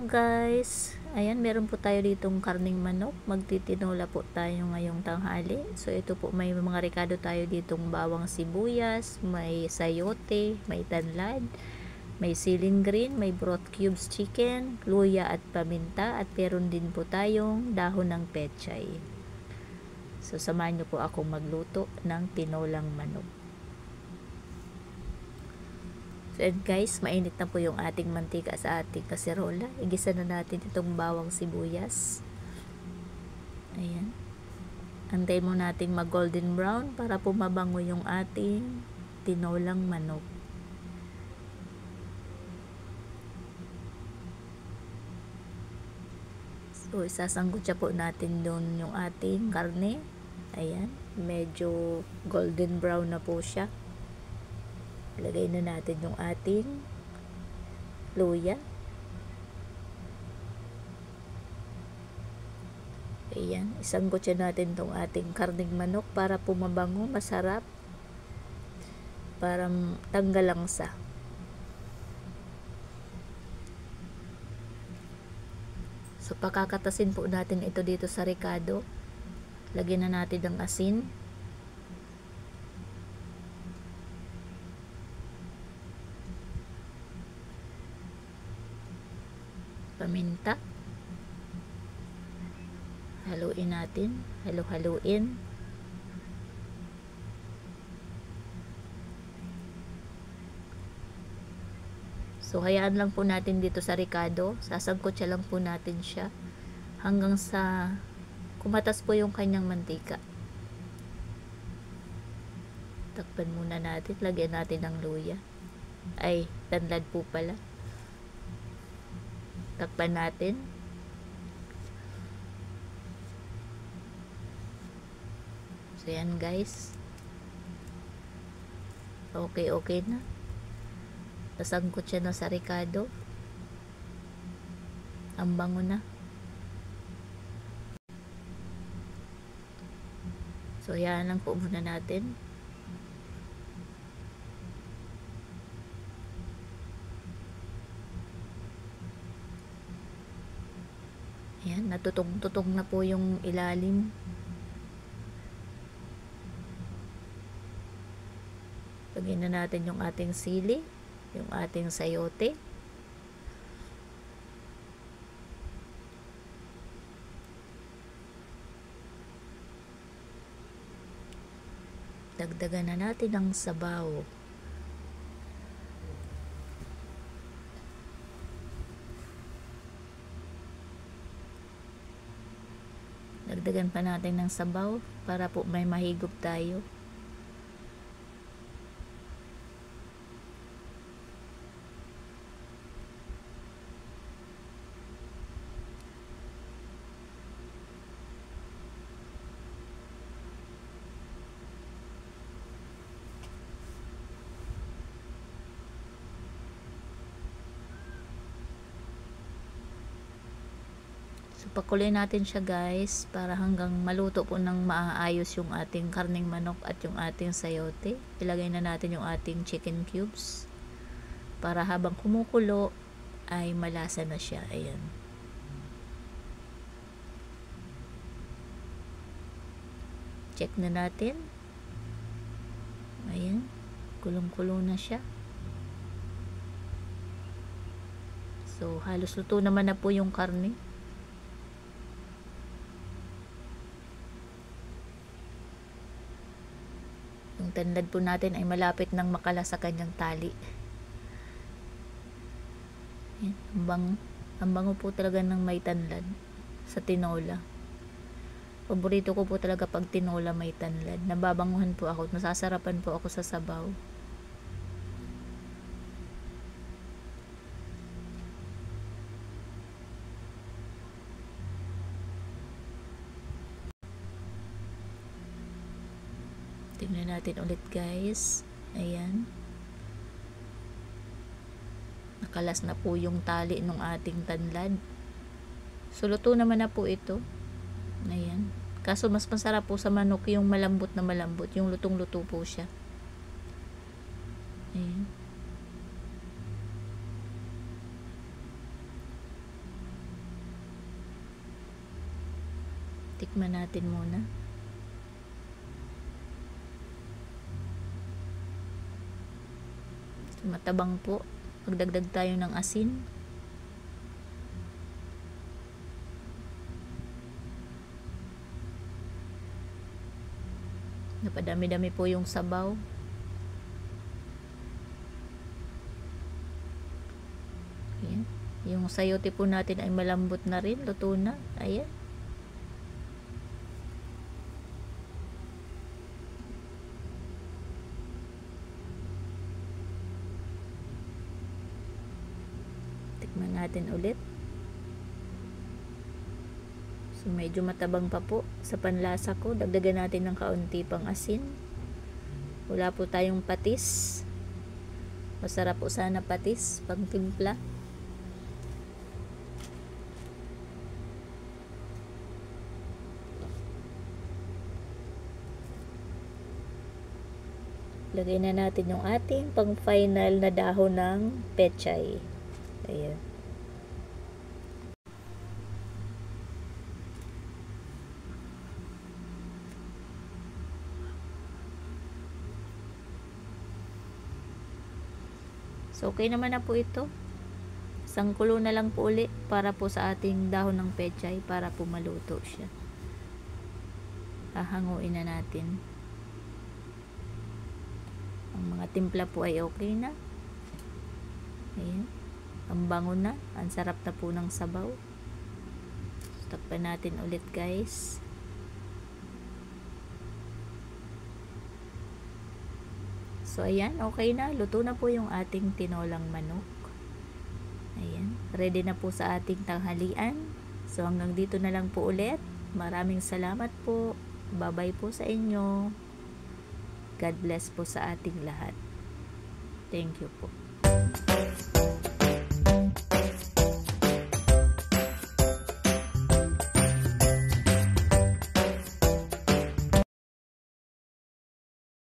Hello guys! Ayan, meron po tayo ditong karning manok. Magtitinola po tayo ngayong tanghali. So ito po, may mga rekado tayo ditong bawang sibuyas, may sayote, may tanlad, may siling green, may broth cubes chicken, luya at paminta, at meron din po tayong dahon ng pechay. So samahan niyo po akong magluto ng tinolang manok. And guys, mainit na po yung ating mantika sa ating kaserola. Igisa na natin itong bawang sibuyas. Ayan. Antayin mo nating mag golden brown para po mabango yung ating tinolang manok. So isasanggutsa po natin doon yung ating karne. Ayan. Medyo golden brown na po siya. Lagay na natin yung ating luya. Ayan, isanggutsa natin tong ating karning manok para pumabango, masarap, para tanggal langsa. So pakakatasin po natin ito dito sa rekado. Lagyan na natin ng asin. Paminta. Haluin natin. Haluin. So hayaan lang po natin dito sa rekado. Sasangkutsa lang po natin siya hanggang sa kumatas po yung kanyang mantika. Takpan muna natin. Lagyan natin ng luya. Ay, tanlad po pala. Takpan natin. So yan guys. Okay na. Nasangkot siya na sa rekado. Ang bango na. So yan lang po muna natin. Ayan, natutong-tutong na po yung ilalim. Lagyan na natin yung ating sili, yung ating sayote. Dagdagan na natin ang sabaw. Dagdagan pa natin ng sabaw para po may mahigop tayo. So pakuloyin natin siya guys para hanggang maluto po ng maayos yung ating karning manok at yung ating sayote. Ilagay na natin yung ating chicken cubes para habang kumukulo ay malasa na siya. Ayan. Check na natin. Ayan. Kulong-kulo na siya. So halos luto naman na po yung karne. Yung tanlad po natin ay malapit nang makala sa kanyang tali. Yan, ang bango po talaga ng may tanlad sa tinola. Paborito ko po talaga pag tinola may tanlad. Nababanguhan po ako, nasasarapan po ako sa sabaw. Tingnan natin ulit guys. Ayan. Nakalas na po yung tali ng ating tanlad. So luto naman na po ito. Ayan. Kaso mas masarap po sa manok yung malambot na malambot. Yung lutong-luto po siya. Ayan. Tikman natin muna. So, matabang po. Magdagdag tayo ng asin. Napadami-dami po yung sabaw. Ayan. Yung sayote po natin ay malambot na rin. Luto na. Ayan. Tikman natin ulit. So, medyo matabang pa po sa panlasa ko. Dagdagan natin ng kaunti pang asin. Wala po tayong patis. Masarap po sana patis pang timpla. Lagay na natin yung ating pang final na dahon ng pechay. Ayan. So, okay naman na po ito. Isang kulo na lang po ulit para po sa ating dahon ng pechay para po maluto siya. Hahanguin na natin. Ang mga timpla po ay okay na. Ayan. Ang bango na. Ang sarap na po ng sabaw. Takpan natin ulit, guys. So, ayan, okay na. Luto na po yung ating tinolang manok. Ayan, ready na po sa ating tanghalian. So, hanggang dito na lang po ulit. Maraming salamat po. Bye-bye po sa inyo. God bless po sa ating lahat. Thank you po.